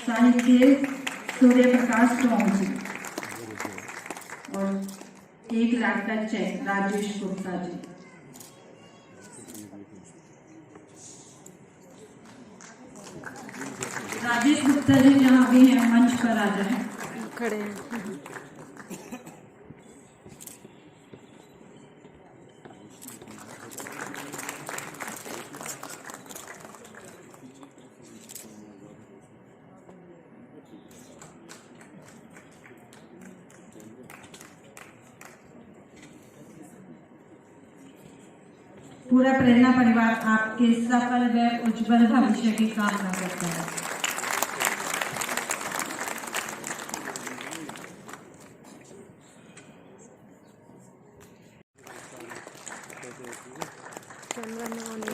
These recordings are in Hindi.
साहित्य सूर्य प्रकाश टोंग जी और 1 लाख का चेक राजेश गुप्ता जी। राजेश गुप्ता जी जहाँ भी हैं मंच पर आ जाए, खड़े हैं। पूरा प्रेरणा परिवार आपके सफल व उज्जवल भविष्य की कामना करता है।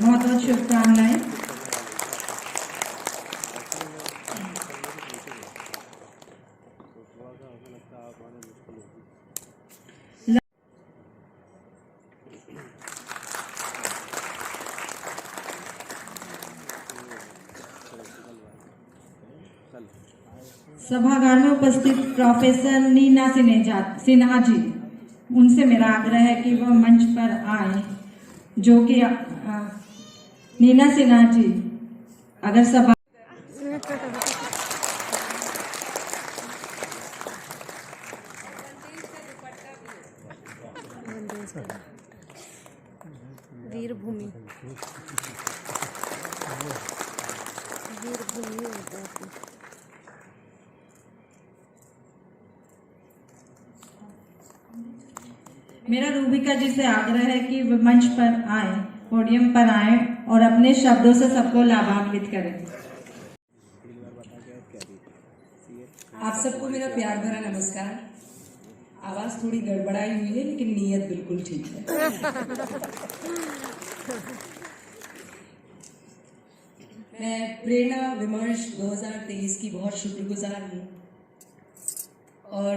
बहुत बहुत शुभकामनाएं। सभागार में उपस्थित प्रोफेसर नीना सिन्हा जी, उनसे मेरा आग्रह है कि वह मंच पर आए, जो कि नीना सिन्हा जी अगर सभा वीरभूमि होता है। मेरा रूबिका जी से आग्रह है कि वह मंच पर आए, पोडियम पर आए और अपने शब्दों से सबको लाभान्वित करें। आप सबको मेरा प्यार भरा नमस्कार। आवाज थोड़ी गड़बड़ाई हुई है लेकिन नीयत बिल्कुल ठीक है। मैं प्रेरणा विमर्श 2023 की बहुत शुक्रगुजार हूँ और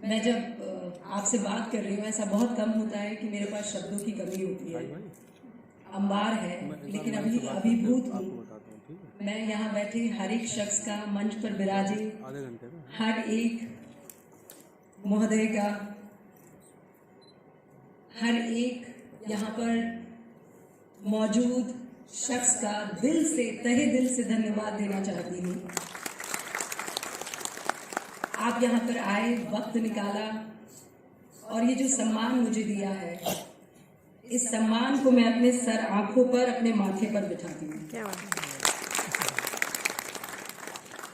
मैं जब आपसे बात कर रही हूँ ऐसा बहुत कम होता है कि मेरे पास शब्दों की कमी होती है। अंबार है लेकिन अभी अभिभूत हूँ। मैं यहाँ बैठे हर एक शख्स का, मंच पर विराजे हर एक महोदय का, हर एक यहाँ पर मौजूद शख्स का दिल से, तहे दिल से धन्यवाद देना चाहती हूँ। आप यहाँ पर आए, वक्त निकाला और ये जो सम्मान मुझे दिया है, इस सम्मान को मैं अपने सर आंखों पर, अपने माथे पर बिठाती हूँ।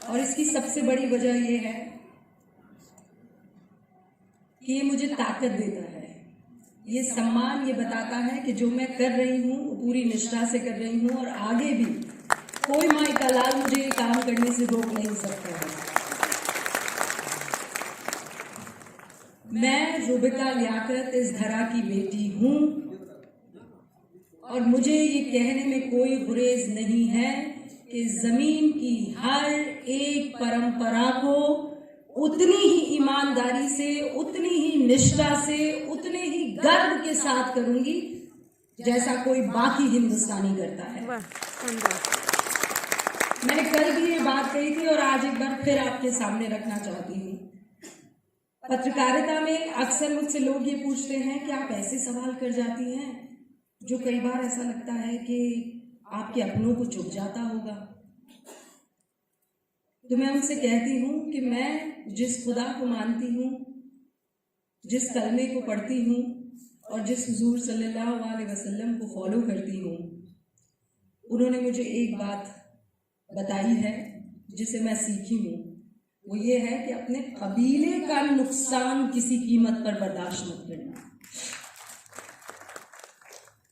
और इसकी सबसे बड़ी वजह ये है कि ये मुझे ताकत देता है। ये सम्मान ये बताता है कि जो मैं कर रही हूँ वो पूरी निष्ठा से कर रही हूँ और आगे भी कोई माई का लाल मुझे ये काम करने से रोक नहीं सकता है। मैं रूबिका लियाकत इस धरा की बेटी हूँ और मुझे ये कहने में कोई गुरेज नहीं है कि जमीन की हर एक परंपरा को उतनी ही ईमानदारी से, उतनी ही निष्ठा से, उतने ही गर्व के साथ करूंगी जैसा कोई बाकी हिंदुस्तानी करता है। मैंने कल भी ये बात कही थी और आज एक बार फिर आपके सामने रखना चाहती हूँ। पत्रकारिता में अक्सर मुझसे लोग ये पूछते हैं कि आप ऐसे सवाल कर जाती हैं जो कई बार ऐसा लगता है कि आपके अपनों को चुभ जाता होगा। तो मैं उनसे कहती हूँ कि मैं जिस खुदा को मानती हूँ, जिस कलमे को पढ़ती हूँ और जिस हुजूर सल्लल्लाहु अलैहि वसल्लम को फॉलो करती हूँ, उन्होंने मुझे एक बात बताई है जिसे मैं सीखी हूँ। वो ये है कि अपने कबीले का नुकसान किसी कीमत पर बर्दाश्त मत करना।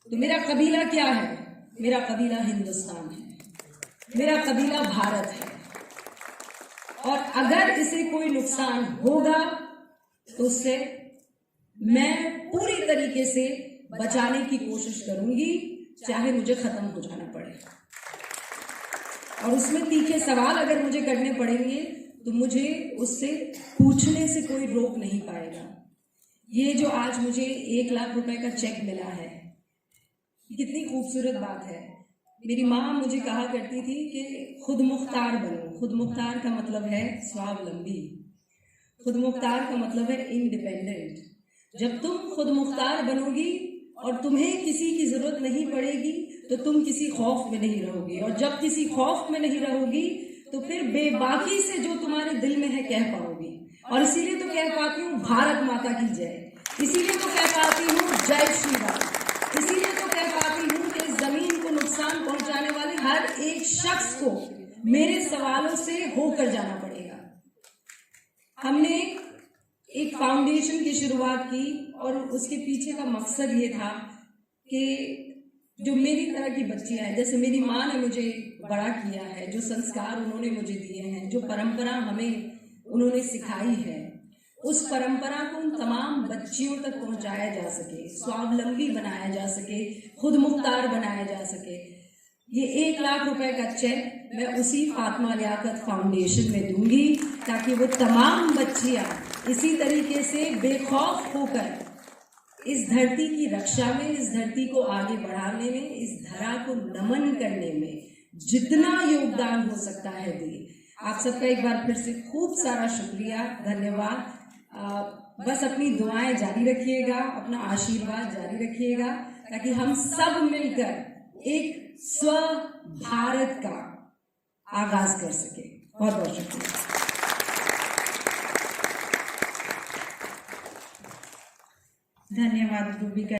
तो मेरा कबीला क्या है? मेरा कबीला हिंदुस्तान है, मेरा कबीला भारत है और अगर इसे कोई नुकसान होगा तो उससे मैं पूरी तरीके से बचाने की कोशिश करूंगी, चाहे मुझे खत्म हो जाना पड़े। और उसमें तीखे सवाल अगर मुझे करने पड़ेंगे तो मुझे उससे पूछने से कोई रोक नहीं पाएगा। ये जो आज मुझे 1 लाख रुपए का चेक मिला है, कितनी खूबसूरत बात है। मेरी माँ मुझे कहा करती थी कि खुद मुख्तार बनो। खुद मुख्तार का मतलब है स्वावलंबी, खुद मुख्तार का मतलब है इंडिपेंडेंट। जब तुम खुद मुख्तार बनोगी और तुम्हें किसी की जरूरत नहीं पड़ेगी तो तुम किसी खौफ में नहीं रहोगी, और जब किसी खौफ में नहीं रहोगी तो फिर बेबाकी से जो तुम्हारे दिल में है कह पाओगी। और इसीलिए तो कह पाती हूँ भारत माता की जय, इसीलिए तो कह पाती हूँ जय श्री राम, इसीलिए तो कह पाती हूँ कि इस जमीन को नुकसान पहुंचाने वाले हर एक शख्स को मेरे सवालों से होकर जाना पड़ेगा। हमने एक फाउंडेशन की शुरुआत की और उसके पीछे का मकसद ये था कि जो मेरी तरह की बच्चियां हैं, जैसे मेरी माँ ने मुझे बड़ा किया है, जो संस्कार उन्होंने मुझे दिए हैं, जो परंपरा हमें उन्होंने सिखाई है, उस परंपरा को उन तमाम बच्चियों तक पहुंचाया जा सके, स्वावलंबी बनाया जा सके, खुद मुख्तार बनाया जा सके। ये 1 लाख रुपए का चेक मैं उसी फातिमा लियाकत फाउंडेशन में दूंगी ताकि वो तमाम बच्चियां इसी तरीके से बेखौफ होकर इस धरती की रक्षा में, इस धरती को आगे बढ़ाने में, इस धरा को नमन करने में जितना योगदान हो सकता है दे। आप सबका एक बार फिर से खूब सारा शुक्रिया, धन्यवाद। बस अपनी दुआएं जारी रखिएगा, अपना आशीर्वाद जारी रखिएगा ताकि हम सब मिलकर एक स्व भारत का आगाज कर सके। बहुत बहुत शुक्रिया। धन्यवाद रूबिका।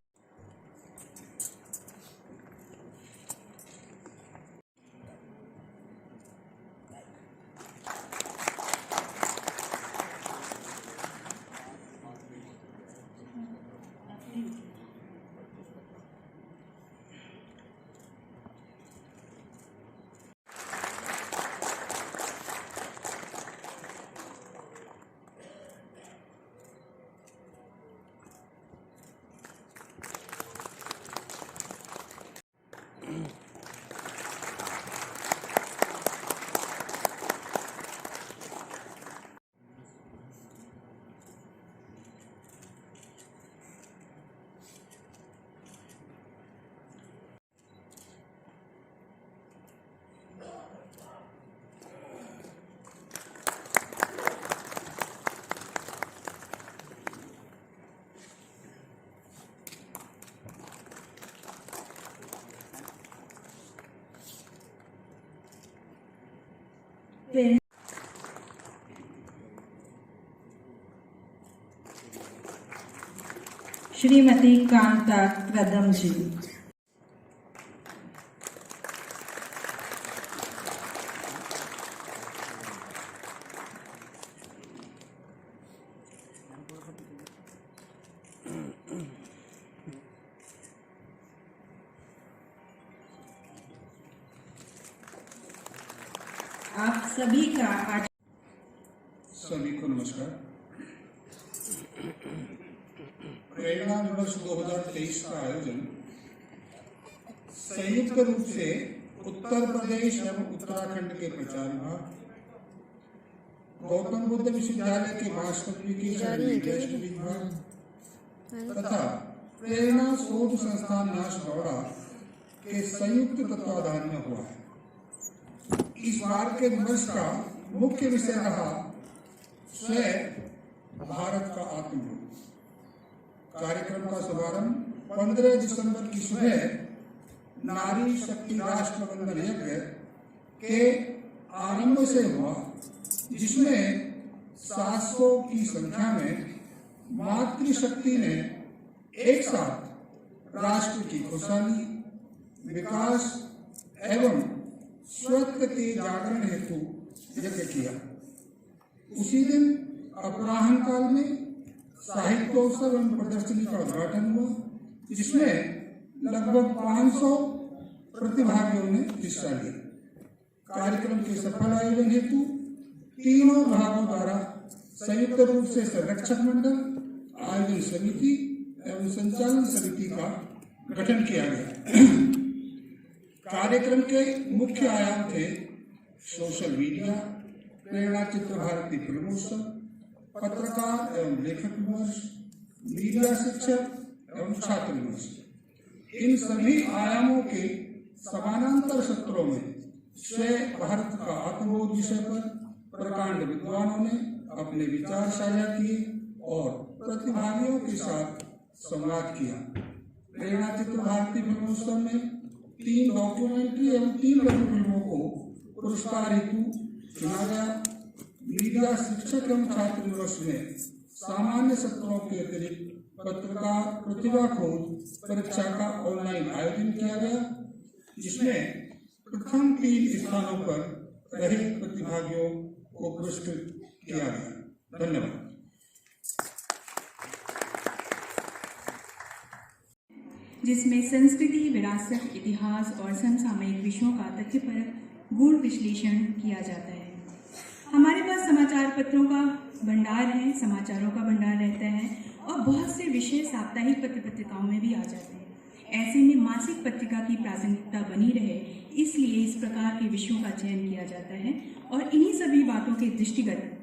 श्रीमती कांता कदम जी। आप सभी का आज सभी को नमस्कार। प्रेरणा दिवस 2023 का आयोजन संयुक्त रूप से उत्तर प्रदेश एवं उत्तराखंड के प्रचार विभाग, गौतम बुद्ध विश्वविद्यालय के वास्तविकी विभाग तथा प्रेरणा शोध संस्थान नाशगौड़ा के संयुक्त तत्वाधान में हुआ है। इस बार के दिवस का मुख्य विषय रहा स्व भारत का आत्मरूप। कार्यक्रम का शुभारंभ 15 दिसंबर की सुबह नारी शक्ति राष्ट्र वंदन यज्ञ के आरंभ से हुआ, जिसमें 700 की संख्या में मातृशक्ति ने एक साथ राष्ट्र की खुशहाली, विकास एवं स्वत्व के जागरण हेतु यज्ञ किया। उसी दिन अपराह्न काल में साहित्योत्सव एवं प्रदर्शनी का उद्घाटन हुआ, जिसमें लगभग 500 प्रतिभागियों ने हिस्सा लिया। कार्यक्रम के सफल आयोजन हेतु तीनों विभागों द्वारा संयुक्त रूप से संरक्षक मंडल, आयोजन समिति एवं संचालन समिति का गठन किया गया। कार्यक्रम के मुख्य आयाम थे सोशल मीडिया, प्रेरणा चित्र भारती फिल्मोत्सव, पत्रकार एवं लेखक विमर्श, मीडिया शिक्षक एवं छात्र विमर्श। इन सभी आयामों के समानांतर सत्रों में स्वयं भारत का आत्मबोध विषय पर प्रकांड विद्वानों ने अपने विचार साझा किए और प्रतिभागियों के साथ संवाद किया। प्रेरणा चित्र भारतीय फिल्मोत्सव में 3 डॉक्यूमेंट्री एवं 3 लघु फिल्मों को पुरस्कार हेतु चुना गया। मीडिया शिक्षक एवं छात्र दिवस में सामान्य सत्रों के अतिरिक्त पत्रकार प्रतिभा खोज परीक्षा का ऑनलाइन आयोजन किया गया, जिसमें प्रथम 3 स्थानों पर रहे प्रतिभागियों को पुरस्कृत किया गया। धन्यवाद। जिसमें संस्कृति, विरासत, इतिहास और समसामयिक विषयों का तथ्यपरक गूढ़ विश्लेषण किया जाता है। हमारे पास समाचार पत्रों का भंडार है, समाचारों का भंडार रहता है और बहुत से विषय साप्ताहिक पत्रिकाओं में भी आ जाते हैं। ऐसे में मासिक पत्रिका की प्रासंगिकता बनी रहे, इसलिए इस प्रकार के विषयों का चयन किया जाता है और इन्हीं सभी बातों के दृष्टिगत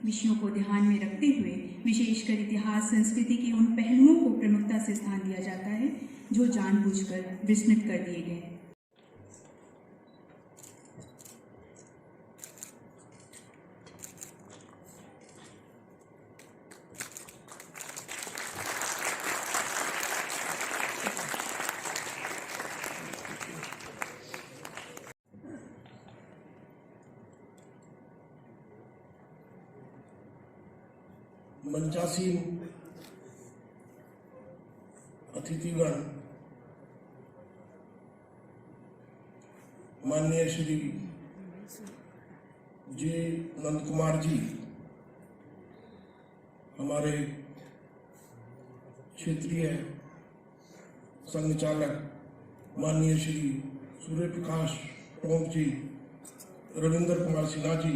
विषयों को ध्यान में रखते हुए विशेषकर इतिहास, संस्कृति के उन पहलुओं को प्रमुखता से स्थान दिया जाता है जो जानबूझकर विस्मृत कर दिए गए हैं। मंचासीन अतिथिगण, माननीय श्री जे नंद कुमार जी, हमारे क्षेत्रीय संघ चालक माननीय श्री सूर्य प्रकाश टोंक जी, रविंद्र कुमार सिन्हा जी,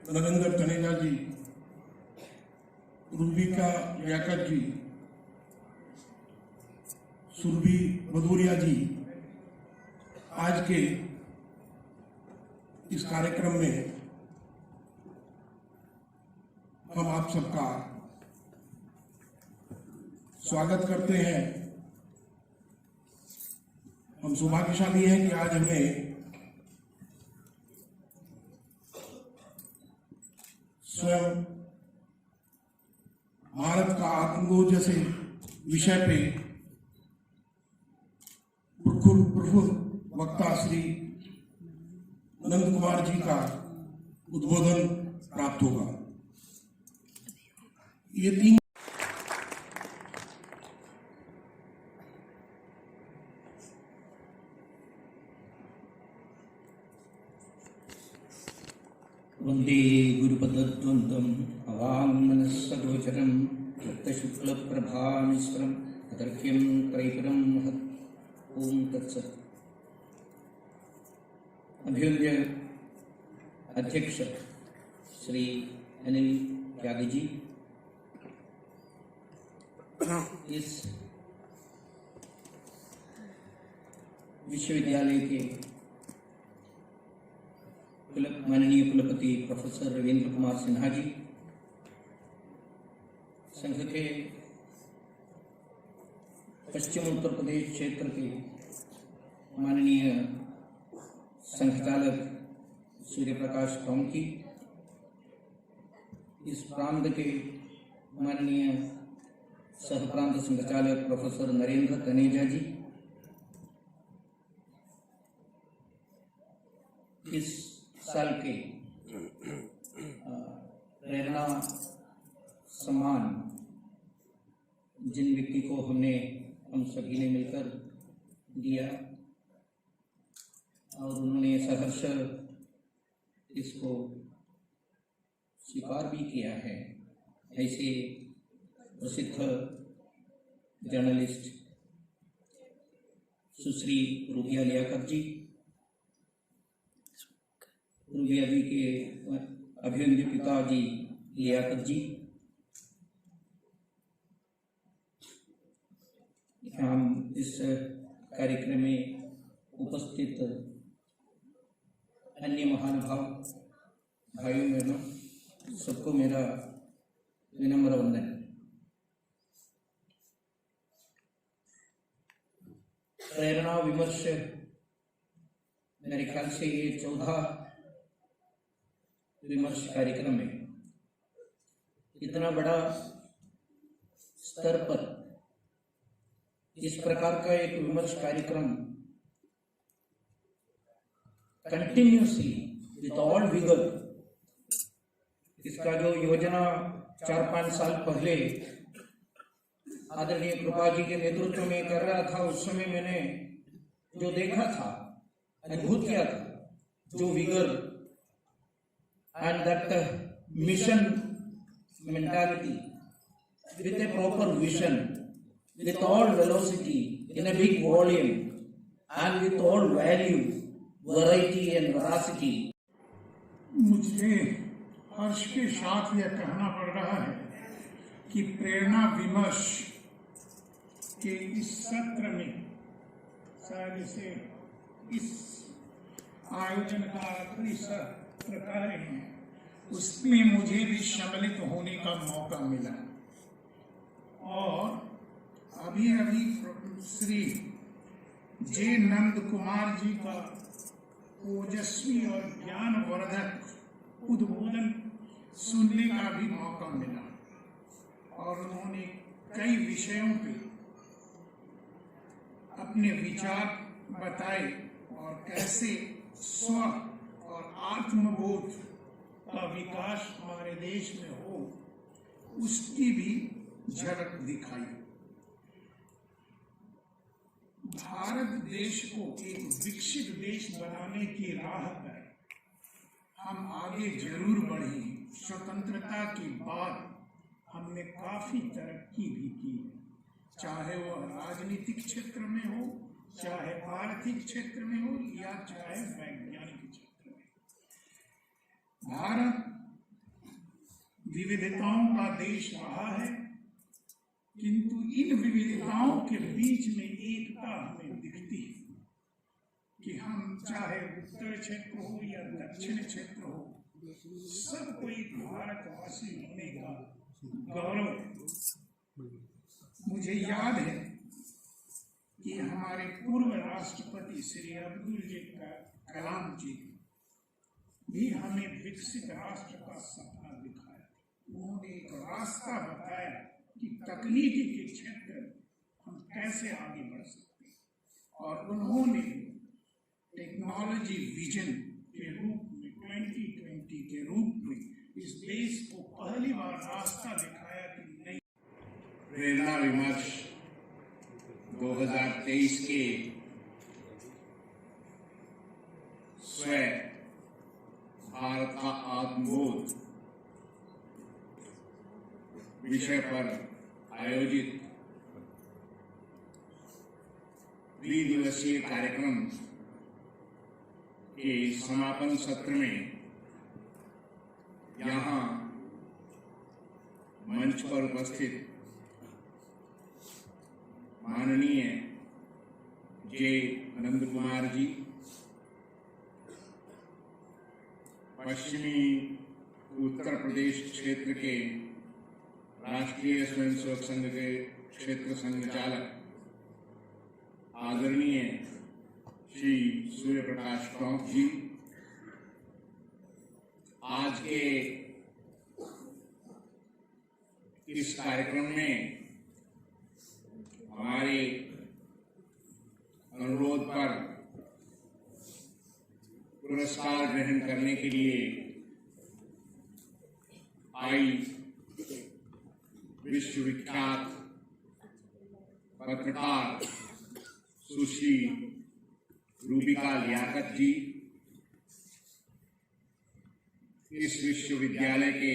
नरेंद्र तनेजा जी, रूबिका लियाकत जी, सुरभि भदौरिया जी, आज के इस कार्यक्रम में हम आप सबका स्वागत करते हैं। हम सौभाग्यशाली हैं कि आज हमें स्वयं भारत का आत्मबोध जैसे विषय पे प्रखर वक्ता श्री नंद कुमार जी का उद्बोधन प्राप्त होगा। ये 3 वंदे गुरुपदद्वन्द्वम् अवाङ्मनस्सगोचरं रक्तशुक्लप्रभामिश्रम् अतर्क्यं त्रैपुरं महत्। ओम तत्सत्। अभिवंद्य अध्यक्ष श्री अनिल त्यागी जी, इस विश्वविद्यालय के माननीय कुलपति प्रोफेसर रविंद्र कुमार सिन्हा जी, संघ के पश्चिम उत्तर प्रदेश क्षेत्र के माननीय संघचालक सूर्य प्रकाश टोंक जी, इस प्रांत के माननीय सह प्रांत संघचालक प्रोफेसर नरेंद्र तनेजा जी, इस साल के प्रेरणा सम्मान जिन व्यक्ति को हम सभी ने मिलकर दिया और उन्होंने सहर्ष इसको स्वीकार भी किया है, ऐसे प्रसिद्ध जर्नलिस्ट सुश्री रूबिया लियाकत जी, रूबिया जी के अभिवंद्य पिताजी लियाकत जी, हम इस कार्यक्रम में उपस्थित अन्य महानुभाव भाइयों बहनों, सबको मेरा विनम्र वंदन। प्रेरणा विमर्श मेरे ख्याल से ये 14 विमर्श कार्यक्रम है। इतना बड़ा स्तर पर इस प्रकार का एक विमर्श कार्यक्रम कंटिन्यूसली विथ ऑल विगर, इसका जो योजना 4-5 साल पहले आदरणीय कृपा जी के नेतृत्व में कर रहा था, उस समय मैंने जो देखा था, अनुभूत किया था, जो vigour and that mission mentality with a proper vision, with all velocity, in a big volume, and with all value, variety and veracity. मुझे हर्ष के साथ यह कहना पड़ रहा है कि प्रेरणा विमर्श के इस सत्र में, शायद इसे इस आयोजन का आखिरी सत्र कार्य है, उसमें मुझे भी सम्मिलित होने का मौका मिला। और अभी श्री जे नंद कुमार जी का ओजस्वी और ज्ञानवर्धक उद्बोधन सुनने का भी मौका मिला और उन्होंने कई विषयों पे अपने विचार बताए और कैसे स्व और आत्मबोध का विकास हमारे देश में हो, उसकी भी झलक दिखाई। भारत देश को एक विकसित देश बनाने की राह पर हम आगे जरूर बढ़े। स्वतंत्रता के बाद हमने काफी तरक्की भी की, चाहे वह राजनीतिक क्षेत्र में हो, चाहे आर्थिक क्षेत्र में हो, या चाहे वैज्ञानिक क्षेत्र में। भारत विविधताओं का देश रहा है, किंतु इन विविधताओं के बीच में एकता हमें दिखती है कि हम चाहे उत्तर क्षेत्र हो या दक्षिण क्षेत्र हो, सबको एक भारतवासी होने का गौरव है। मुझे याद है कि हमारे पूर्व राष्ट्रपति श्री अब्दुल कलाम जी भी हमें विकसित राष्ट्र का सपना दिखाया। उन्होंने एक रास्ता बताया कि तकनीकी के क्षेत्र में हम कैसे आगे बढ़ सकते हैं, और उन्होंने टेक्नोलॉजी विजन के रूप में 2020 के रूप में इस देश को पहली बार रास्ता दिखाया कि नहीं। प्रेरणा विमर्श 2023 के स्व भारत का आत्मबोध विषय पर आयोजित त्रिदिवसीय कार्यक्रम के समापन सत्र में यहाँ मंच पर उपस्थित माननीय जे नंद कुमार जी, पश्चिमी उत्तर प्रदेश क्षेत्र के राष्ट्रीय स्वयंसेवक संघ के क्षेत्र संचालक आदरणीय श्री सूर्य प्रकाश टोंक जी, आज के इस कार्यक्रम में हमारे अनुरोध पर पुरस्कार ग्रहण करने के लिए आई विश्वविख्यात पत्रकार सुश्री रूबिका लियाकत जी, इस विश्वविद्यालय के